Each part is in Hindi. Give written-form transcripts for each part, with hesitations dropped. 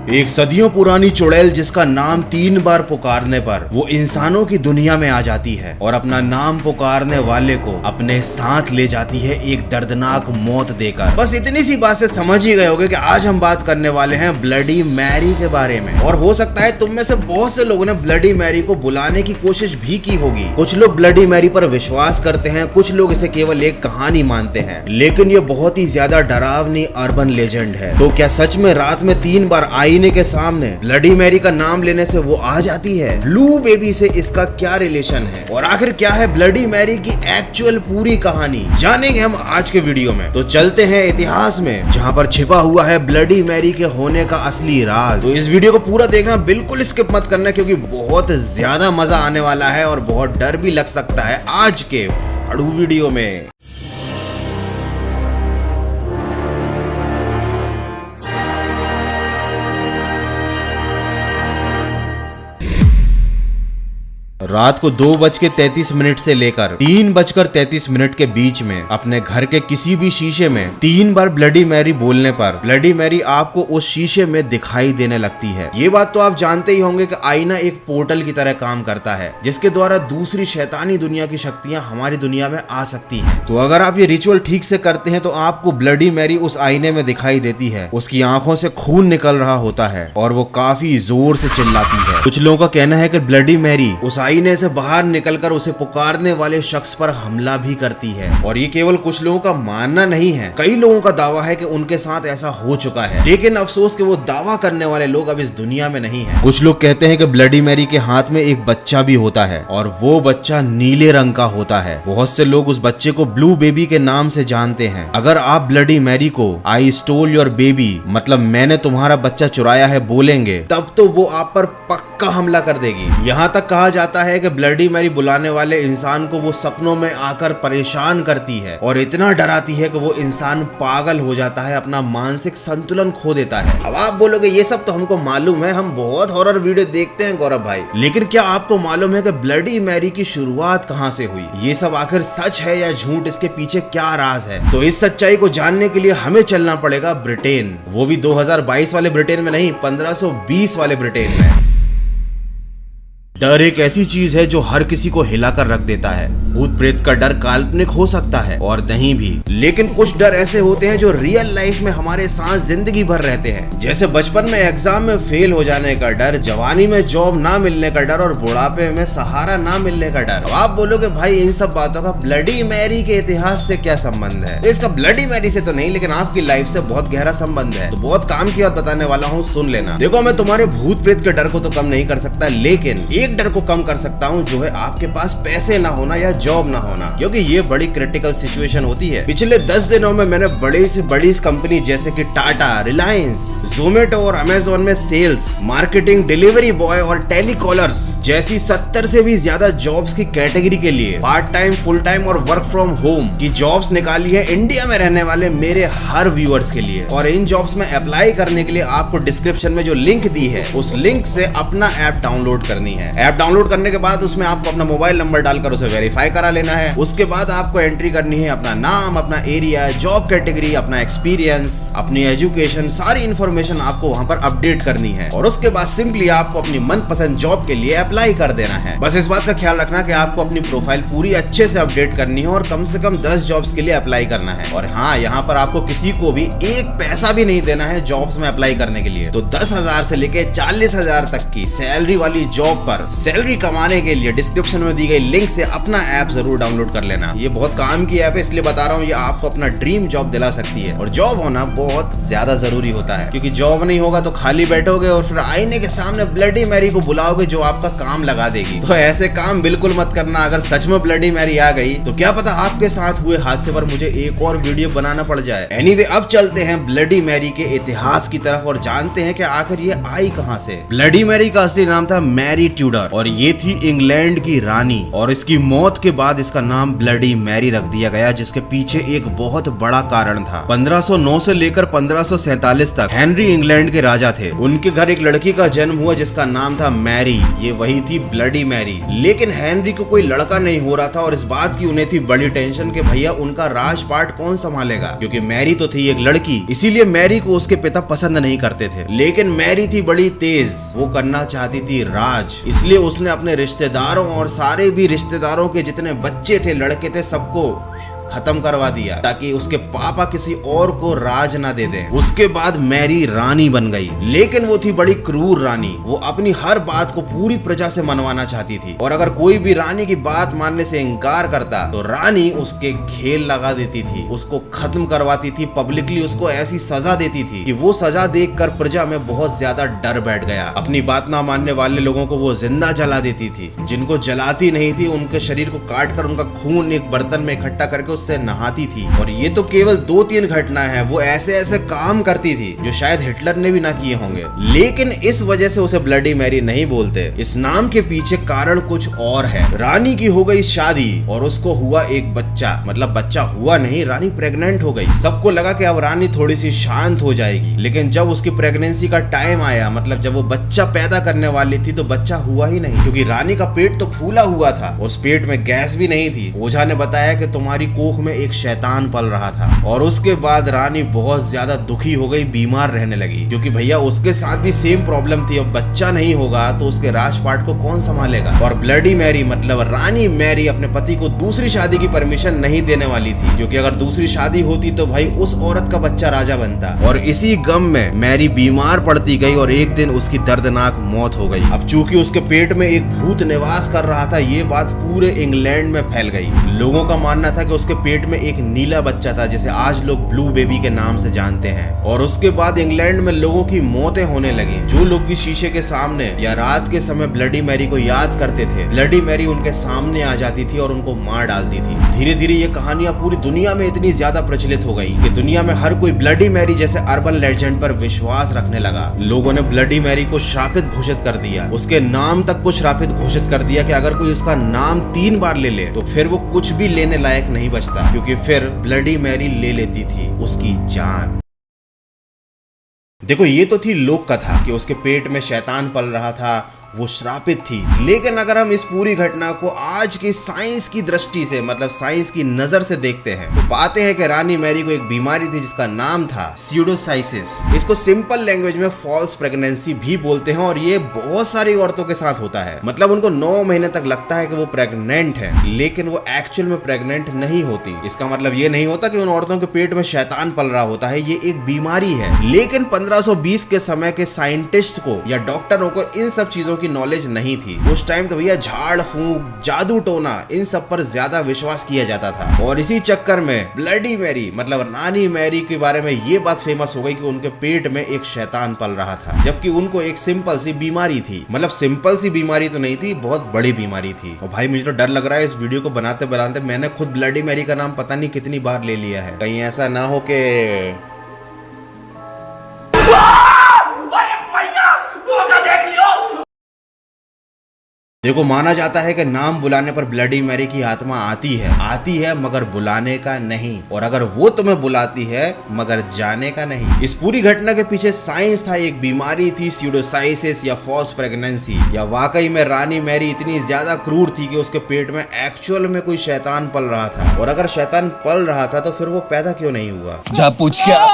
एक सदियों पुरानी चुड़ैल जिसका नाम 3 बार पुकारने पर वो इंसानों की दुनिया में आ जाती है और अपना नाम पुकारने वाले को अपने साथ ले जाती है एक दर्दनाक मौत देकर। बस इतनी सी बात से समझ ही गए होंगे कि आज हम बात करने वाले हैं ब्लडी मैरी के बारे में। और हो सकता है तुम में से बहुत से लोगों ने ब्लडी मैरी को बुलाने की कोशिश भी की होगी। कुछ लोग ब्लडी मैरी पर विश्वास करते हैं, कुछ लोग इसे केवल एक कहानी मानते हैं, लेकिन ये बहुत ही ज्यादा डरावनी अर्बन लेजेंड है। तो क्या सच में रात में 3 बार आईने के सामने ब्लडी मैरी का नाम लेने से वो आ जाती है? ब्लू बेबी से इसका क्या रिलेशन है और आखिर क्या है ब्लडी मैरी की एक्चुअल पूरी कहानी, जानेंगे हम आज के वीडियो में। तो चलते हैं इतिहास में जहां पर छिपा हुआ है ब्लडी मैरी के होने का असली राज। तो इस वीडियो को पूरा देखना, बिल्कुल स्किप मत करना, क्योंकि बहुत ज्यादा मजा आने वाला है और बहुत डर भी लग सकता है आज के फाड़ू वीडियो में। रात को 2:33 से लेकर 3:33 के बीच में अपने घर के किसी भी शीशे में 3 बार ब्लडी मैरी बोलने पर ब्लडी मैरी आपको उस शीशे में दिखाई देने लगती है। ये बात तो आप जानते ही होंगे कि आईना एक पोर्टल की तरह काम करता है, जिसके द्वारा दूसरी शैतानी दुनिया की शक्तियां हमारी दुनिया में आ सकती हैं। तो अगर आप ये रिचुअल ठीक से करते हैं तो आपको ब्लडी मैरी उस आईने में दिखाई देती है। उसकी आंखों से खून निकल रहा होता है और वो काफी जोर से चिल्लाती है। कुछ लोगों का कहना है कि ब्लडी मैरी उस आईने से बाहर निकलकर उसे पुकारने वाले शख्स पर हमला भी करती है। और ये केवल कुछ लोगों का मानना नहीं है, कई लोगों का दावा है कि उनके साथ ऐसा हो चुका है, लेकिन अफसोस कि वो दावा करने वाले लोग अब इस दुनिया में नहीं है। कुछ लोग कहते हैं कि ब्लडी मैरी के हाथ में एक बच्चा भी होता है और वो बच्चा नीले रंग का होता है। बहुत से लोग उस बच्चे को ब्लू बेबी के नाम से जानते हैं। अगर आप ब्लडी मैरी को आई स्टोल योर बेबी, मतलब मैंने तुम्हारा बच्चा चुराया है, बोलेंगे, तब तो वो आप पर पक्का हमला कर देगी। यहाँ तक कहा जाता है कि ब्लडी मैरी बुलाने वाले इंसान को वो सपनों में आकर परेशान करती है और इतना डराती है कि वो इंसान पागल हो जाता है, अपना मानसिक संतुलन खो देता है। अब आप बोलोगे ये सब तो हमको मालूम है, हम बहुत हॉरर वीडियो देखते हैं गौरव भाई, लेकिन क्या आपको मालूम है कि ब्लडी मैरी की शुरुआत कहाँ से हुई? ये सब आखिर सच है या झूठ, इसके पीछे क्या राज है? तो इस सच्चाई को जानने के लिए हमें चलना पड़ेगा ब्रिटेन, वो भी 2022 वाले ब्रिटेन में नहीं, 1520 वाले ब्रिटेन में। डर एक ऐसी चीज है जो हर किसी को हिलाकर रख देता है। भूत प्रेत का डर काल्पनिक हो सकता है और नहीं भी, लेकिन कुछ डर ऐसे होते हैं जो रियल लाइफ में हमारे साथ जिंदगी भर रहते हैं। जैसे बचपन में एग्जाम में फेल हो जाने का डर, जवानी में जॉब ना मिलने का डर और बुढ़ापे में सहारा ना मिलने का डर। अब आप बोलोगे भाई इन सब बातों का ब्लडी मैरी के इतिहास से क्या संबंध है? तो इसका ब्लडी मैरी से तो नहीं, लेकिन आपकी लाइफ से बहुत गहरा संबंध है। तो बहुत काम की बात बताने वाला हूँ, सुन लेना। देखो, मैं तुम्हारे भूत प्रेत के डर को तो कम नहीं कर सकता, लेकिन एक डर को कम कर सकता हूँ, जो है आपके पास पैसे ना होना या जॉब ना होना, क्योंकि ये बड़ी क्रिटिकल सिचुएशन होती है। पिछले 10 दिनों में मैंने बड़ी से बड़ी कंपनी जैसे कि टाटा, रिलायंस, जोमेटो और अमेजोन में सेल्स, मार्केटिंग, डिलीवरी बॉय और टेलीकॉलर्स जैसी 70 से भी ज्यादा जॉब्स की कैटेगरी के लिए पार्ट टाइम, फुल टाइम और वर्क फ्रॉम होम की जॉब्स निकाली है इंडिया में रहने वाले मेरे हर व्यूअर्स के लिए। और इन जॉब्स में अप्लाई करने के लिए आपको डिस्क्रिप्शन में जो लिंक दी है, उस लिंक से अपना ऐप डाउनलोड करनी है। ऐप डाउनलोड करने के बाद उसमें आपको अपना मोबाइल नंबर डालकर उसे वेरीफाई करा लेना है। उसके बाद आपको एंट्री करनी है अपना नाम, अपना एरिया, जॉब कैटेगरी, अपना एक्सपीरियंस, अपनी एजुकेशन, सारी इंफॉर्मेशन आपको वहां पर अपडेट करनी है। और उसके बाद सिंपली आपको अपनी मनपसंद जॉब के लिए अप्लाई कर देना है। बस इस बात का ख्याल रखना कि आपको अपनी प्रोफाइल पूरी अच्छे से अपडेट करनी है और कम से कम 10 जॉब्स के लिए अप्लाई करना है। और हाँ, यहाँ पर आपको किसी को भी एक पैसा भी नहीं देना है जॉब्स में अप्लाई करने के लिए। तो 10,000 से लेके 40,000 तक की सैलरी वाली जॉब पर सैलरी कमाने के लिए डिस्क्रिप्शन में दी गई लिंक से अपना ऐप जरूर डाउनलोड कर लेना। ये बहुत काम की ऐप है, इसलिए बता रहा हूँ, ये आपको अपना ड्रीम जॉब दिला सकती है। और जॉब होना बहुत ज्यादा जरूरी होता है, क्योंकि जॉब नहीं होगा तो खाली बैठोगे और फिर आईने के सामने ब्लडी मैरी को बुलाओगे जो आपका काम लगा देगी। तो ऐसे काम बिल्कुल मत करना। अगर सच में ब्लडी मैरी आ गई तो क्या पता आपके साथ हुए हादसे पर मुझे एक और वीडियो बनाना पड़ जाए। एनीवे, अब चलते हैं ब्लडी मैरी के इतिहास की तरफ और जानते हैं कि आखिर ये आई कहां से। ब्लडी मैरी का असली नाम था मैरी ट्यूडर और ये थी इंग्लैंड की रानी। और इसकी मौत उसके बाद इसका नाम ब्लडी मैरी रख दिया गया, जिसके पीछे एक बहुत बड़ा कारण था। 1509 से लेकर 1547 तक हेनरी इंग्लैंड के राजा थे। उनके घर एक लड़की का जन्म हुआ जिसका नाम था मैरी। ये वही थी ब्लडी मैरी। लेकिन हेनरी को कोई लड़का नहीं हो रहा था और इस बात की उन्हें थी बड़ी टेंशन कि भैया उनका राजपाट कौन संभालेगा, क्योंकि मैरी तो थी एक लड़की। इसीलिए मैरी को उसके पिता पसंद नहीं करते थे। लेकिन मैरी थी बड़ी तेज, वो करना चाहती थी राज। इसलिए उसने अपने रिश्तेदारों और सारे भी रिश्तेदारों के जितने बच्चे थे, लड़के थे, सबको खत्म करवा दिया ताकि उसके पापा किसी और को राज ना दे दें। उसके बाद मैरी रानी बन गई, लेकिन वो थी बड़ी क्रूर रानी। वो अपनी हर बात को पूरी प्रजा से मनवाना चाहती थी और अगर कोई भी रानी की बात मानने से इनकार करता तो रानी उसके खेल लगा देती थी, उसको खत्म करवाती थी, पब्लिकली उसको ऐसी सजा देती थी कि वो सजा देखकर प्रजा में बहुत ज्यादा डर बैठ गया। अपनी बात ना मानने वाले लोगों को वो जिंदा जला देती थी। जिनको जलाती नहीं थी उनके शरीर को काट कर उनका खून एक बर्तन में इकट्ठा करके उससे नहाती थी। और ये तो केवल 2-3 घटनाएं हैं, वो ऐसे ऐसे काम करती थी जो शायद हिटलर ने भी ना किए होंगे। लेकिन इस वजह से उसे ब्लडी मैरी नहीं बोलते। इस नाम के पीछे कारण कुछ और है। रानी की हो गई शादी और उसको हुआ एक बच्चा, मतलब बच्चा हुआ नहीं, रानी प्रेग्नेंट हो गई। सबको लगा कि अब रानी थोड़ी सी शांत हो जाएगी, लेकिन जब उसकी प्रेगनेंसी का टाइम आया, मतलब जब वो बच्चा पैदा करने वाली थी, तो बच्चा हुआ ही नहीं, क्योंकि रानी का पेट तो फूला हुआ था, उस पेट में गैस भी नहीं थी। ओझा ने बताया कि तुम्हारी कोख में एक शैतान पल रहा था। और उसके बाद रानी बहुत ज्यादा दुखी हो गई, बीमार रहने लगी, क्योंकि भैया उसके साथ भी सेम प्रॉब्लम थी। अब बच्चा नहीं होगा तो उसके राजपाट को कौन संभालेगा। और ब्लडी मैरी मतलब रानी मैरी अपने पति को दूसरी शादी की परमिशन नहीं देने वाली थी, क्योंकि अगर दूसरी शादी होती तो भाई उस औरत का बच्चा राजा बनता। और इसी गम में मैरी बीमार पड़ती गई और एक दिन उसकी दर्दनाक मौत हो गई। अब चूंकि उसके पेट में एक भूत निवास कर रहा था, ये बात पूरे इंग्लैंड में फैल गई। लोगों का मानना था कि उसके पेट में एक नीला बच्चा था, जिसे आज लोग ब्लू बेबी के नाम से जानते हैं। और उसके बाद इंग्लैंड में लोगों की मौतें होने लगी। जो लोग भी शीशे के सामने या रात के समय ब्लडी मैरी को याद करते थे, ब्लडी मैरी उनके सामने आ जाती थी और उनको मार डालती थी। धीरे धीरे ये कहानियां पूरी दुनिया में इतनी ज्यादा प्रचलित हो गई कि दुनिया में हर कोई ब्लडी मैरी जैसे अर्बन लेजेंड पर विश्वास रखने लगा। लोगों ने ब्लडी मैरी को श्रापित घोषित कर दिया, उसके नाम तक को श्रापित घोषित कर दिया कि अगर कोई उसका नाम 3 बार ले ले तो फिर वो कुछ भी लेने लायक नहीं बचता, क्योंकि फिर ब्लडी मैरी ले लेती थी उसकी जान। देखो, ये तो थी लोक कथा कि उसके पेट में शैतान पल रहा था, वो श्रापित थी। लेकिन अगर हम इस पूरी घटना को आज की साइंस की दृष्टि से, मतलब साइंस की नजर से देखते हैं, तो पाते हैं कि रानी मैरी को एक बीमारी थी जिसका नाम था स्यूडोसाइसिस। इसको सिंपल लैंग्वेज में फॉल्स प्रेगनेंसी भी बोलते हैं और ये बहुत सारी औरतों के साथ होता है। मतलब उनको 9 महीने तक लगता है कि वो प्रेग्नेंट है, लेकिन वो एक्चुअल में प्रेग्नेंट नहीं होती। इसका मतलब ये नहीं होता कि उन औरतों के पेट में शैतान पल रहा होता है, ये एक बीमारी है। लेकिन 1520 के समय के साइंटिस्ट को या डॉक्टरों को इन सब चीजों की नॉलेज नहीं थी। उस टाइम तो भैया झाड़ फूंक, जादू टोना, इन सब पर ज्यादा विश्वास किया जाता था। और इसी चक्कर में ब्लडी मैरी मतलब रानी मैरी के बारे में ये बात फेमस हो गई कि उनके पेट में एक शैतान पल रहा था, जबकि उनको एक सिंपल सी बीमारी थी। मतलब सिंपल सी बीमारी तो नहीं थी, बहुत बड़ी बीमारी थी। और भाई मुझे तो डर लग रहा है, इस वीडियो को बनाते बनाते मैंने खुद ब्लडी मैरी का नाम पता नहीं कितनी बार ले लिया है। कहीं ऐसा ना हो के देखो, माना जाता है कि नाम बुलाने पर ब्लडी मैरी की आत्मा आती है मगर बुलाने का नहीं, और अगर वो तुम्हें बुलाती है मगर जाने का नहीं। इस पूरी घटना के पीछे साइंस था, एक बीमारी थी स्यूडोसाइसिस या फॉल्स प्रेगनेंसी, या वाकई में रानी मैरी इतनी ज्यादा क्रूर थी कि उसके पेट में एक्चुअल में कोई शैतान पल रहा था। और अगर शैतान पल रहा था तो फिर वो पैदा क्यों नहीं हुआ? जा पूछ क्या।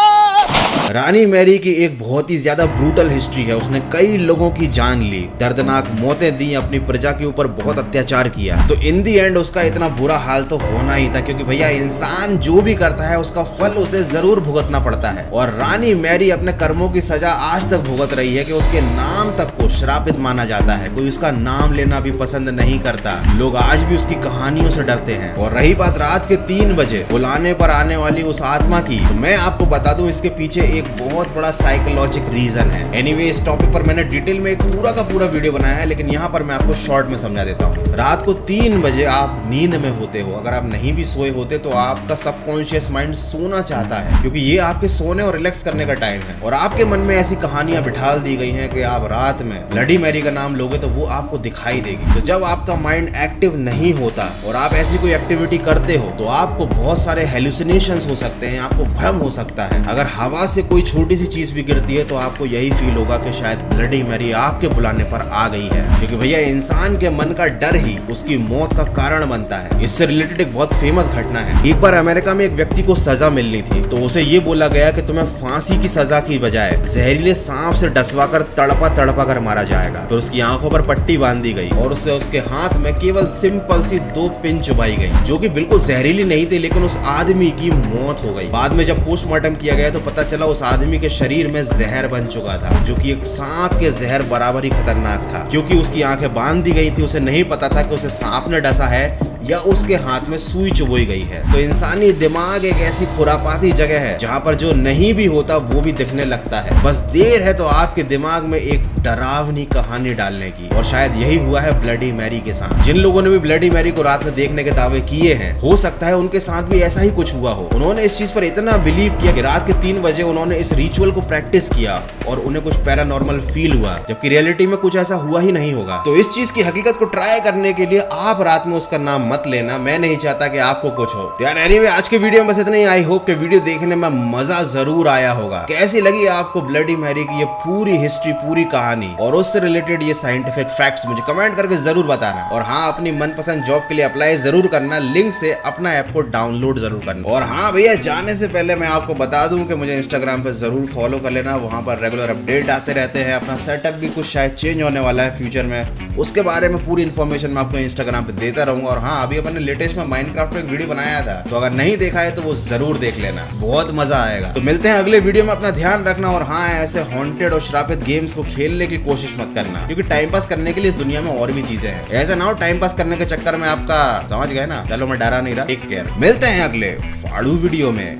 रानी मैरी की एक बहुत ही ज्यादा ब्रूटल हिस्ट्री है। उसने कई लोगों की जान ली, दर्दनाक मौतें दी, अपनी प्रजा के ऊपर बहुत अत्याचार किया। तो इन दी एंड उसका इतना बुरा हाल तो होना ही था, क्योंकि भैया इंसान जो भी करता है उसका फल उसे जरूर भुगतना पड़ता है। और रानी मैरी अपने कर्मों की सजा आज तक भुगत रही है कि उसके नाम तक को श्रापित माना जाता है। कोई उसका नाम लेना भी पसंद नहीं करता, लोग आज भी उसकी कहानियों से डरते हैं। और रही बात रात के 3 बजे बुलाने पर आने वाली उस आत्मा की, तो मैं आपको बता दूं इसके पीछे एक बहुत बड़ा साइकोलॉजिक रीजन है। एनीवे, इस टॉपिक पर मैंने डिटेल में एक पूरा का पूरा वीडियो बनाया है, लेकिन यहाँ पर मैं आपको शॉर्ट में समझा देता हूँ। रात को 3 बजे आप नींद में होते हो, अगर आप नहीं भी सोए होते तो आपका सबकॉन्शियस माइंड सोना चाहता है, क्योंकि ये आपके सोने और रिलैक्स करने का टाइम है। और आपके मन में ऐसी कहानियां बिठाल दी गई हैं कि आप रात में ब्लडी मैरी का नाम लोगे तो वो आपको दिखाई देगी। तो जब आपका माइंड एक्टिव नहीं होता और आप ऐसी कोई एक्टिविटी करते हो तो आपको बहुत सारे हेलुसिनेशंस हो सकते हैं, आपको भ्रम हो सकता है। अगर हवा से कोई छोटी सी चीज भी गिरती है तो आपको यही फील होगा कि शायद ब्लडी मैरी आपके बुलाने पर आ गई है, क्योंकि भैया इंसान के मन का डर ही उसकी मौत का कारण बनता है। इससे रिलेटेड एक बहुत फेमस घटना है। एक बार अमेरिका में एक व्यक्ति को सजा मिलनी थी, तो उसे ये बोला गया कि तुम्हें फांसी की सजा की बजाय जहरीले सांप से डसवा कर तड़पा तड़पा कर मारा जाएगा। तो उसकी आंखों पर पट्टी बांध दी गई और उसे उसके हाथ में केवल सिंपल सी 2 पिन चुभाई गई, जो कि बिल्कुल जहरीली नहीं थी, लेकिन उस आदमी की मौत हो गई। बाद में जब पोस्टमार्टम किया गया तो पता चला उस आदमी के शरीर में जहर बन चुका था, जो कि एक सांप के जहर बराबर ही खतरनाक था। क्योंकि उसकी आंखें बांध दी गई थी, उसे नहीं पता था कि उसे सांप ने डसा है या उसके हाथ में सुई चुभोई गई है। तो इंसानी दिमाग एक ऐसी खुरापाती जगह है जहाँ पर जो नहीं भी होता वो भी दिखने लगता है। बस देर है तो आपके दिमाग में एक डरावनी कहानी डालने की। और शायद यही हुआ है ब्लडी मैरी के साथ। जिन लोगों ने भी ब्लडी मैरी को रात में देखने के दावे किए हैं, हो सकता है उनके साथ भी ऐसा ही कुछ हुआ हो। उन्होंने इस चीज पर इतना बिलीव किया कि रात के 3 बजे उन्होंने इस रिचुअल को प्रैक्टिस किया और उन्हें कुछ पैरानॉर्मल फील हुआ, जबकि रियलिटी में कुछ ऐसा हुआ ही नहीं होगा। तो इस चीज की हकीकत को ट्राई करने के लिए आप रात में उसका नाम मत लेना। मैं नहीं चाहता कि आपको कुछ हो। तो यार एनीवे, आज के वीडियो में बस इतना ही। आई होप कि वीडियो देखने में मजा जरूर आया होगा। कैसी लगी आपको ब्लडी मैरी की ये पूरी हिस्ट्री, पूरी कहानी और उससे रिलेटेड ये साइंटिफिक फैक्ट्स, मुझे कमेंट करके जरूर बताना। और हाँ, अपनी मनपसंद जॉब के लिए अप्लाई जरूर करना। लिंक से अपना ऐप को डाउनलोड जरूर करना। और हाँ भैया, जाने से पहले मैं आपको बता दूं कि मुझे इंस्टाग्राम पे जरूर फॉलो कर लेना। वहां पर रेगुलर अपडेट आते रहते हैं। अपना सेटअप भी कुछ शायद चेंज होने वाला है फ्यूचर में, उसके बारे में पूरी इन्फॉर्मेशन मैं आपको इंस्टाग्राम पे देता रहूंगा। और हाँ, अभी अपने लेटेस्ट में माइनक्राफ्ट पे एक वीडियो बनाया था, तो अगर नहीं देखा है तो वो जरूर देख लेना, बहुत मजा आएगा। तो मिलते हैं अगले वीडियो में। अपना ध्यान रखना। और हाँ, ऐसे हॉन्टेड और श्रापित गेम्स को खेलने की कोशिश मत करना, क्योंकि टाइम पास करने के लिए इस दुनिया में और भी चीजें हैं। ऐसा ना हो टाइम पास करने के चक्कर में आपका, समझ गए ना। चलो, मैं डरा नहीं रहा। Take care. मिलते हैं अगले फाड़ू वीडियो में।